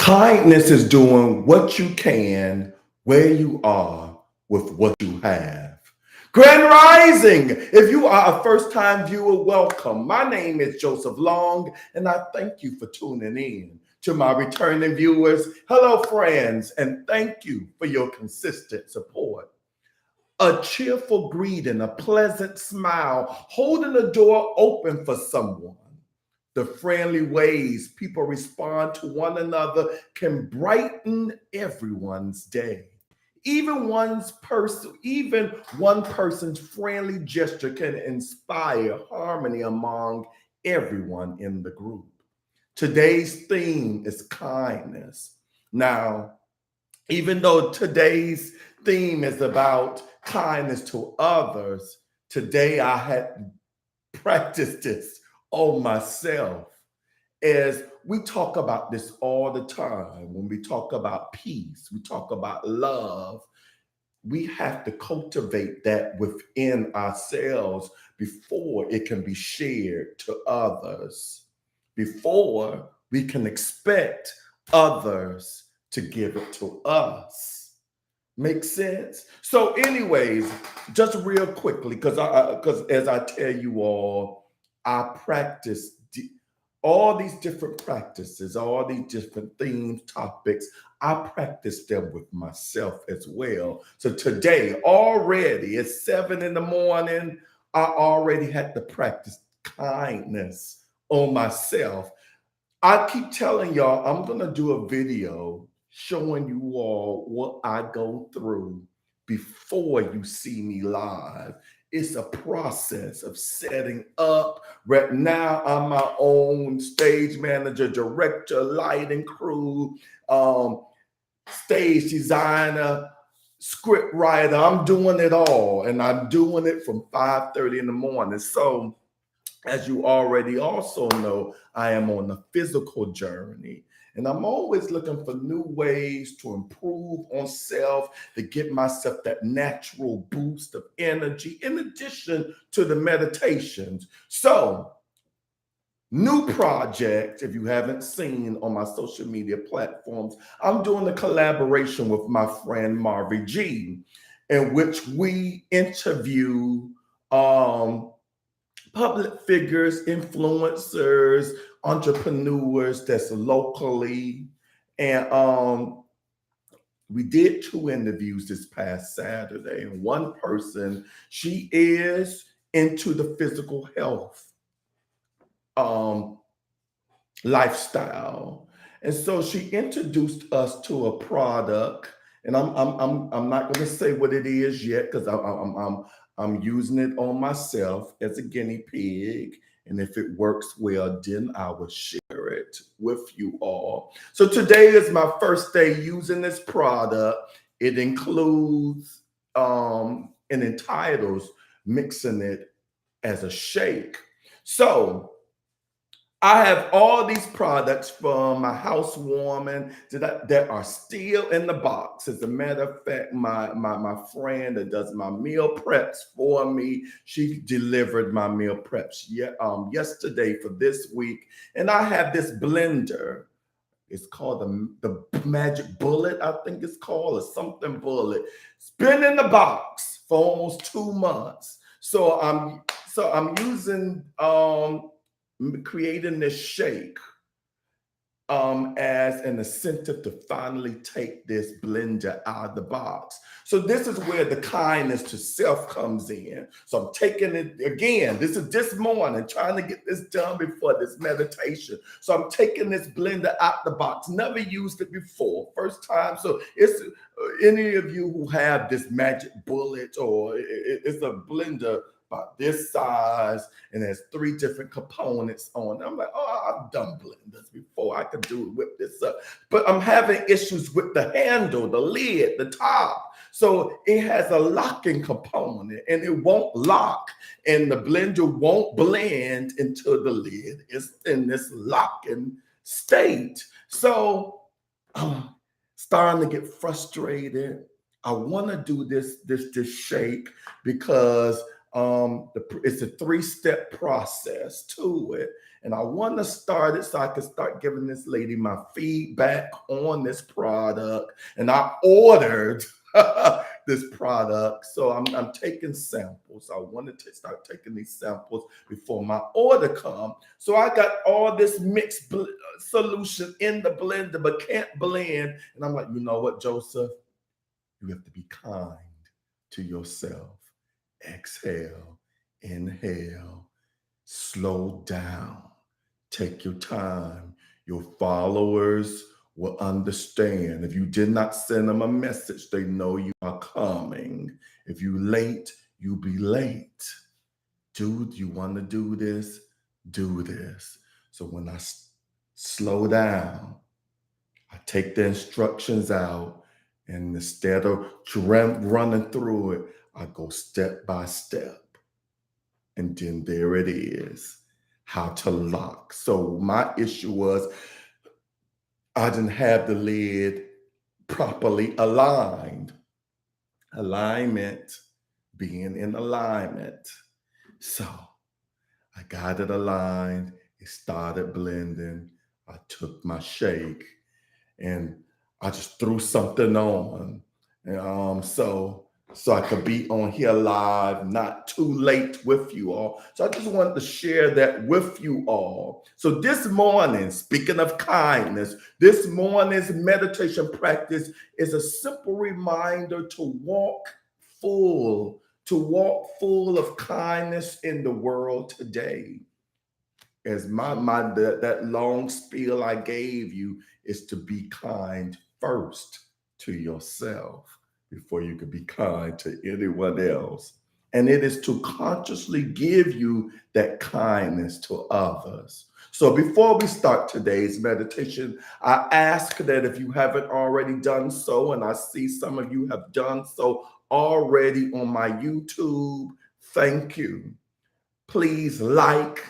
Kindness is doing what you can where you are with what you have. Grand Rising! If you are a first time viewer, welcome. My name is Joseph Long, and I thank you for tuning in. To my returning viewers, hello, friends, and thank you for your consistent support. A cheerful greeting, a pleasant smile, holding the door open for someone. The friendly ways people respond to one another can brighten everyone's day. Even one person's friendly gesture can inspire harmony among everyone in the group. Today's theme is kindness. Now, even though today's theme is about kindness to others, today I had practiced this on myself. As we talk about this all the time, when we talk about peace, we talk about love, we have to cultivate that within ourselves before it can be shared to others, before we can expect others to give it to us. Make sense? So, anyways, just real quickly, because as I tell you all, I practice all these different practices, all these different themes, topics. I practice them with myself as well. So today, already at 7 in the morning, I already had to practice kindness on myself. I keep telling y'all, I'm going to do a video showing you all what I go through before you see me live. It's a process of setting up. Right now, I'm my own stage manager, director, lighting crew, um, stage designer, script writer. I'm doing it all, and I'm doing it from 5:30 in the morning. So as you already also know, I am on a physical journey. And I'm always looking for new ways to improve on self, to get myself that natural boost of energy, in addition to the meditations. So, new project, if you haven't seen on my social media platforms, I'm doing a collaboration with my friend Marvy G, in which we interview um, public figures, influencers, entrepreneurs that's locally. And we did two interviews this past Saturday. And one person, she is into the physical health um, lifestyle. And so she introduced us to a product, and I'm not going to say what it is yet because I'm using it on myself as a guinea pig. And if it works well, then I will share it with you all. So today is my first day using this product. It includes and entitles mixing it as a shake. So I have all these products from my housewarming that are still in the box. As a matter of fact, my friend that does my meal preps for me, she delivered my meal preps yesterday for this week. And I have this blender. It's called the Magic Bullet, I think it's called, or something bullet. It's been in the box for almost 2 months. So I'm using creating this shake as an incentive to finally take this blender out of the box. So this is where the kindness to self comes in. So I'm taking it again. This is this morning, trying to get this done before this meditation. So I'm taking this blender out the box. Never used it before, first time. So it's any of you who have this magic bullet, or it's a blender about this size, and there's three different components on it. I'm like, oh, I've done blenders before. I could do it with this up. But I'm having issues with the handle, the lid, the top. So it has a locking component, and it won't lock, and the blender won't blend until the lid is in this locking state. So I'm starting to get frustrated. I want to do this shake because It's a three-step process to it. And I want to start it so I can start giving this lady my feedback on this product. And I ordered this product. So I'm taking samples. I wanted to start taking these samples before my order come. So I got all this mixed solution in the blender, but can't blend. And I'm like, you know what, Joseph? You have to be kind to yourself. Exhale, inhale, slow down, take your time. Your followers will understand. If you did not send them a message, they know you are coming. If you late, you be late. Dude, you want to do this? Do this. So when I slow down, I take the instructions out, and instead of running through it, I go step by step. And then there it is, how to lock. So my issue was I didn't have the lid properly aligned. Alignment, being in alignment. So I got it aligned. It started blending. I took my shake and I just threw something on. So I could be on here live, not too late with you all. So I just wanted to share that with you all. So this morning, speaking of kindness, this morning's meditation practice is a simple reminder to walk full of kindness in the world today. As that long spiel I gave you is to be kind first to yourself before you can be kind to anyone else. And it is to consciously give you that kindness to others. So before we start today's meditation, I ask that if you haven't already done so, and I see some of you have done so already on my YouTube, thank you. Please like,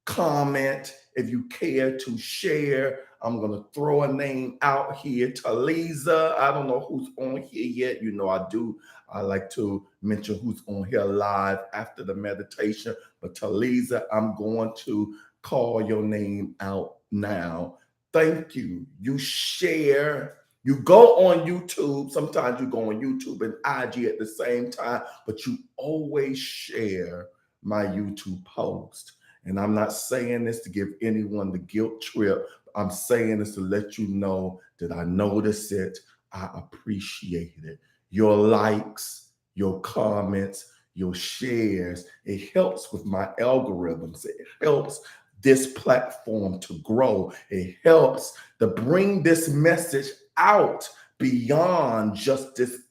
comment, if you care to share. I'm going to throw a name out here. Taliza, I don't know who's on here yet. You know, I like to mention who's on here live after the meditation. But Taliza, I'm going to call your name out now. Thank you. You share. You go on YouTube. Sometimes you go on YouTube and IG at the same time, but you always share my YouTube post. And I'm not saying this to give anyone the guilt trip. I'm saying this to let you know that I notice it. I appreciate it. Your likes, your comments, your shares, it helps with my algorithms. It helps this platform to grow. It helps to bring this message out beyond just this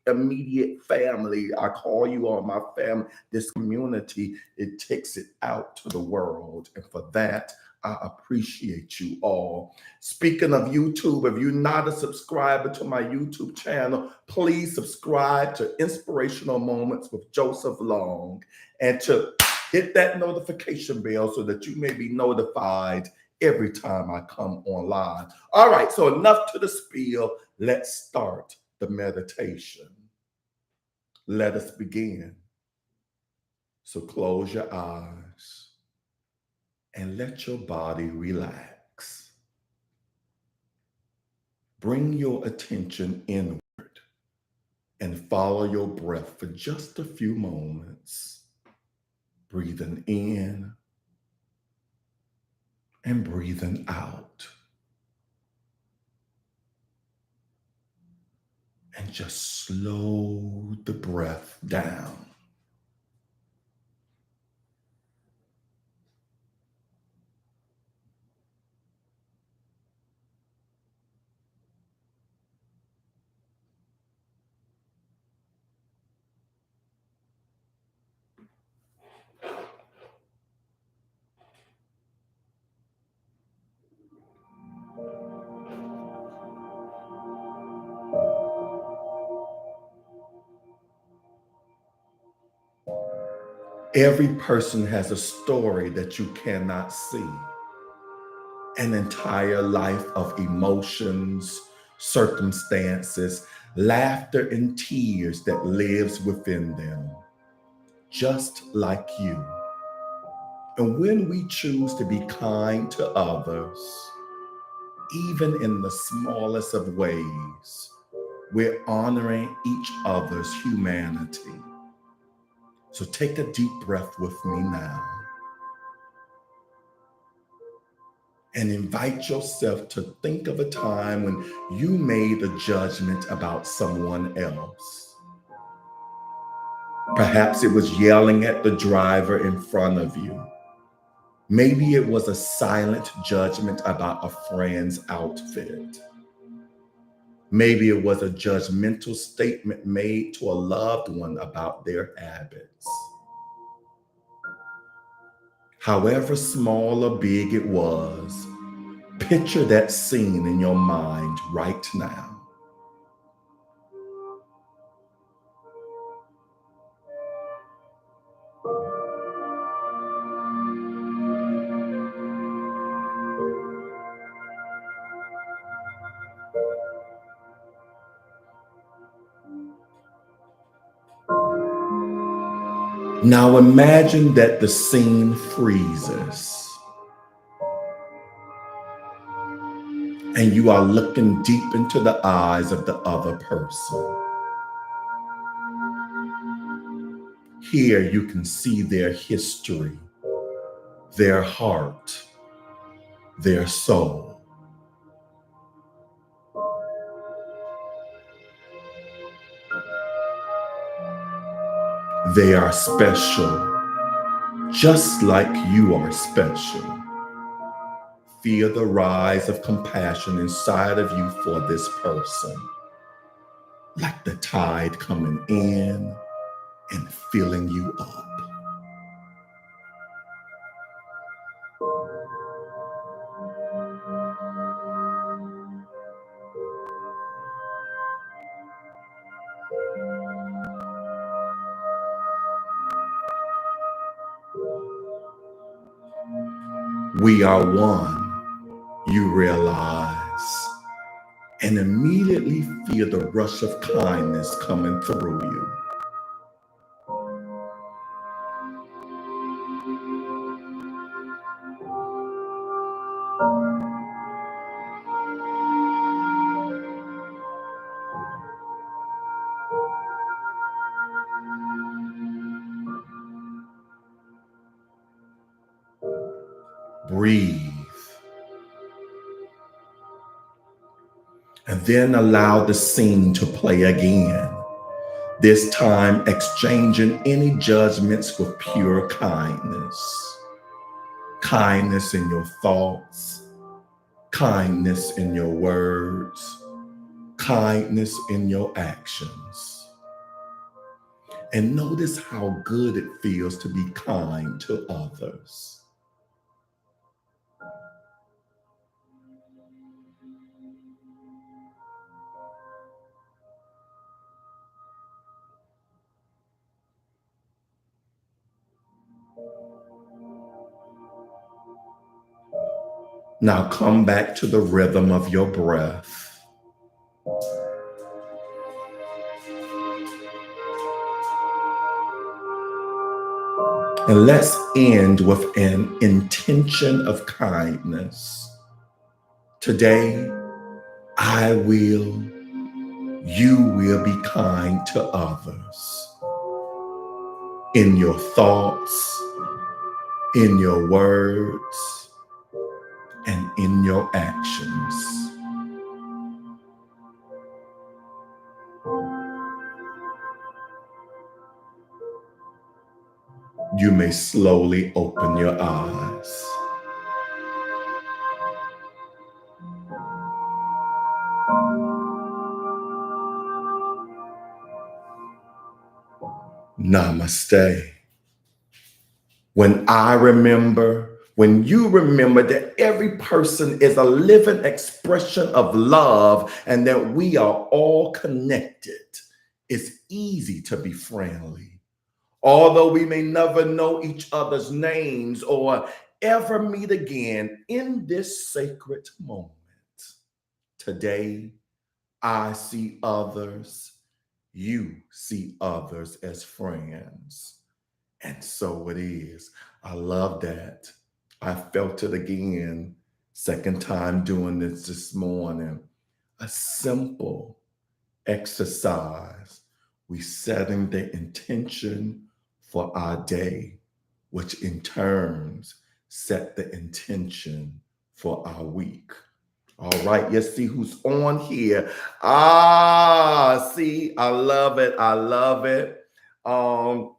immediate family. I call you all my family. This community, it takes it out to the world. And for that, I appreciate you all. Speaking of YouTube, if you're not a subscriber to my YouTube channel, please subscribe to Inspirational Moments with Joseph Long and to hit that notification bell so that you may be notified every time I come on live. All right, so enough to the spiel. Let's start the meditation. Let us begin. So close your eyes and let your body relax. Bring your attention inward and follow your breath for just a few moments. Breathing in and breathing out. And just slow the breath down. Every person has a story that you cannot see. An entire life of emotions, circumstances, laughter, and tears that lives within them. just like you. And when we choose to be kind to others, even in the smallest of ways, we're honoring each other's humanity. So take a deep breath with me now and invite yourself to think of a time when you made a judgment about someone else. Perhaps it was yelling at the driver in front of you. Maybe it was a silent judgment about a friend's outfit. Maybe it was a judgmental statement made to a loved one about their habits. However small or big it was, picture that scene in your mind right now. Now imagine that the scene freezes and you are looking deep into the eyes of the other person. Here you can see their history, their heart, their soul. They are special, just like you are special. Feel the rise of compassion inside of you for this person, like the tide coming in and filling you up. We are one, you realize, and immediately feel the rush of kindness coming through you. Breathe, and then allow the scene to play again, this time exchanging any judgments with pure kindness. Kindness in your thoughts, kindness in your words, kindness in your actions. And notice how good it feels to be kind to others. Now come back to the rhythm of your breath. And let's end with an intention of kindness. Today, you will be kind to others. In your thoughts, in your words, and in your actions. You may slowly open your eyes. Namaste. When you remember that every person is a living expression of love and that we are all connected, it's easy to be friendly. Although we may never know each other's names or ever meet again in this sacred moment, today I see others, you see others as friends. And so it is. I love that. I felt it again, second time doing this morning. A simple exercise. We setting the intention for our day, which in turns set the intention for our week. All right, let's see who's on here. See, I love it. I love it. Um,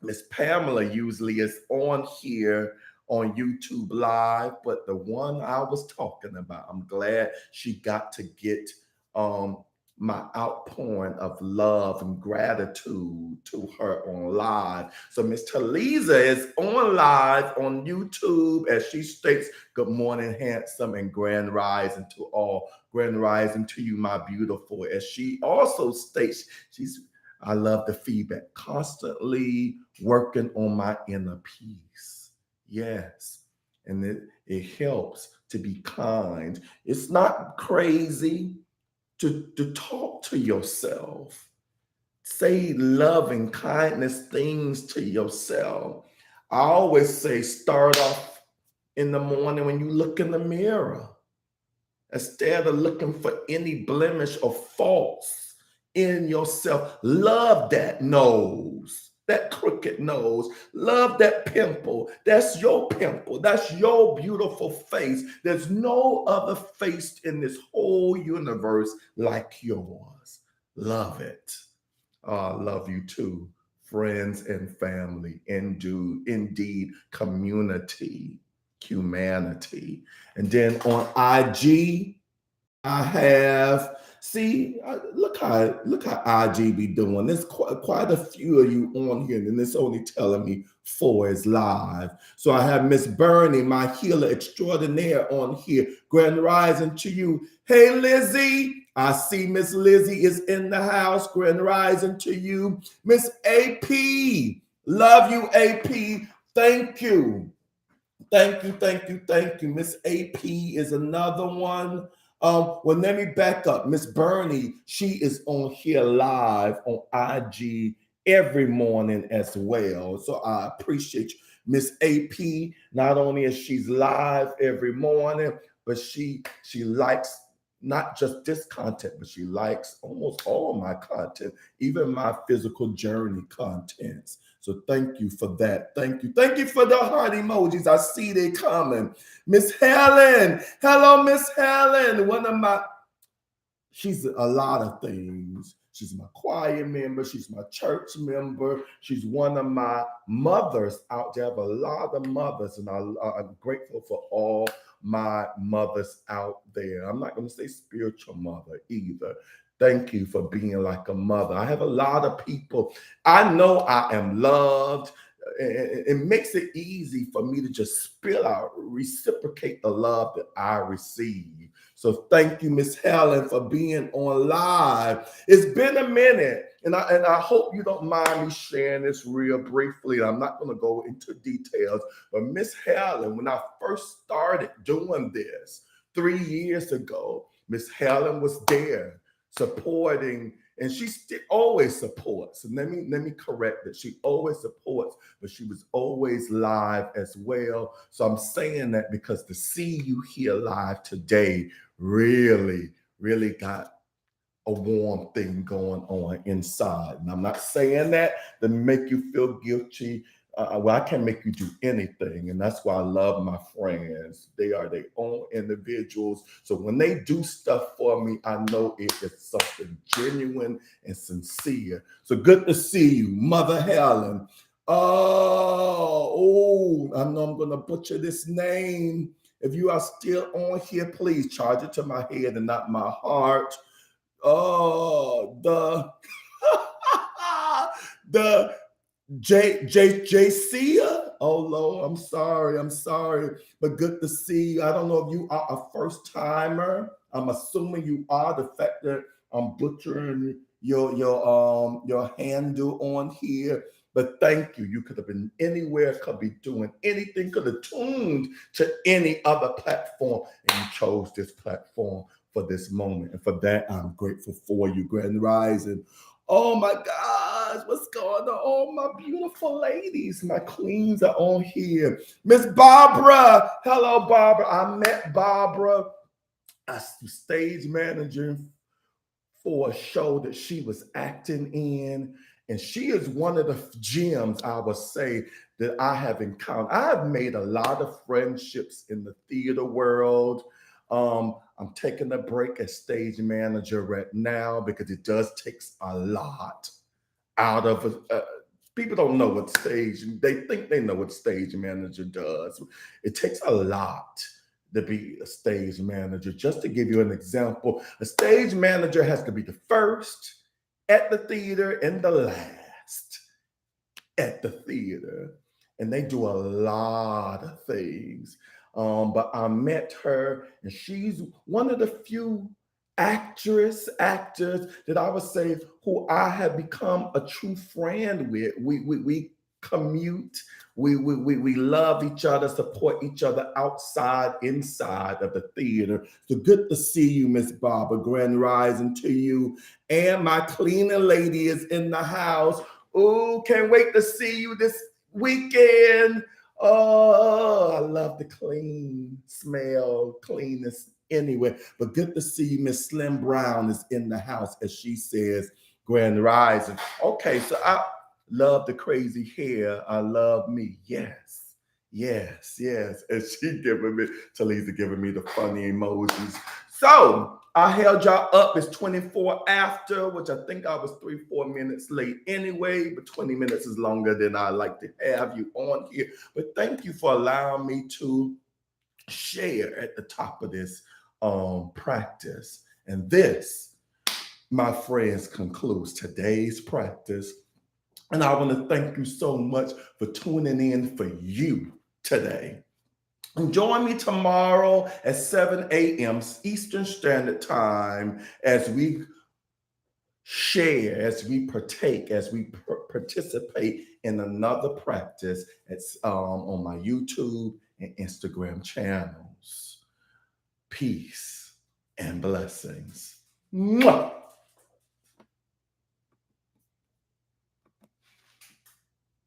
Miss Pamela usually is on here on YouTube Live, but the one I was talking about, I'm glad she got to get um, my outpouring of love and gratitude to her on live. So Miss Talisa is on live on YouTube as she states, "Good morning, handsome and grand rising to all. Grand rising to you, my beautiful." As she also states, I love the feedback. Constantly working on my inner peace. Yes. And it helps to be kind. It's not crazy to talk to yourself. Say loving kindness things to yourself. I always say start off in the morning when you look in the mirror. Instead of looking for any blemish or faults in yourself, love that nose, that crooked nose. Love that pimple. That's your pimple. That's your beautiful face. There's no other face in this whole universe like yours. Love it. Love you too, friends and family, indeed, community, humanity. And then on IG, I have look how IG be doing. There's quite a few of you on here, and it's only telling me 4 is live. So I have Miss Bernie, my healer extraordinaire, on here. Grand rising to you. Hey Lizzie, I see Miss Lizzie is in the house. Grand rising to you. Miss AP, love you AP. Thank you. Thank you. Miss AP is another one. Well, let me back up. Miss Bernie, she is on here live on IG every morning as well. So I appreciate you. Miss AP, not only is she's live every morning, but she likes not just this content, but she likes almost all my content, even my physical journey contents. So thank you for that. Thank you. Thank you for the heart emojis. I see they coming. Miss Helen. Hello, Miss Helen. She's a lot of things. She's my choir member. She's my church member. She's one of my mothers out there. I have a lot of mothers, and I'm grateful for all my mothers out there. I'm not going to say spiritual mother either. Thank you for being like a mother. I have a lot of people. I know I am loved. It makes it easy for me to just spill out, reciprocate the love that I receive. So thank you, Miss Helen, for being on live. It's been a minute, and I hope you don't mind me sharing this real briefly. I'm not going to go into details, but Miss Helen, when I first started doing this 3 years ago, Miss Helen was there supporting, and she still always supports. And let me correct that. She always supports, but she was always live as well. So I'm saying that because to see you here live today really got a warm thing going on inside. And I'm not saying that to make you feel guilty. Well, I can't make you do anything. And that's why I love my friends. They are their own individuals. So when they do stuff for me, I know it is something genuine and sincere. So good to see you, Mother Helen. I know I'm going to butcher this name. If you are still on here, please charge it to my head and not my heart. Oh, the JC. Oh Lord, I'm sorry, but good to see you. I don't know if you are a first timer. I'm assuming you are. The fact that I'm butchering your handle on here. But thank you. You could have been anywhere, could be doing anything, could have tuned to any other platform, and you chose this platform for this moment. And for that, I'm grateful for you, Grand Rising. Oh my God. guys, what's going on? All my beautiful ladies, my queens are on here. Miss Barbara, hello, Barbara. I met Barbara as the stage manager for a show that she was acting in. And she is one of the gems, I would say, that I have encountered. I have made a lot of friendships in the theater world. I'm taking a break as stage manager right now because it does takes a lot out of people don't know what stage, they think they know what stage manager does. It takes a lot to be a stage manager. Just to give you an example, a stage manager has to be the first at the theater and the last at the theater. And they do a lot of things. But I met her, and she's one of the few actors that I would say who I have become a true friend with. We commute, we love each other, support each other outside, inside of the theater. So good to see you, Miss Barbara. Grand rising to you. And my cleaner lady is in the house. Oh, can't wait to see you this weekend. Oh, I love the clean smell, cleanness anyway. But good to see you. Miss Slim Brown is in the house, as she says, Grand Rising. Okay, so I love the crazy hair. I love me. Yes, yes, yes. And she giving me, Talisa giving me the funny emojis. So I held y'all up. It's 24 after, which I think I was 3-4 minutes late anyway, but 20 minutes is longer than I like to have you on here. But thank you for allowing me to share at the top of this practice. And this, my friends, concludes today's practice. And I want to thank you so much for tuning in for you today. And join me tomorrow at 7 a.m. Eastern Standard Time as we share, as we partake, as we participate in another practice on my YouTube and Instagram channels. Peace and blessings. Mwah!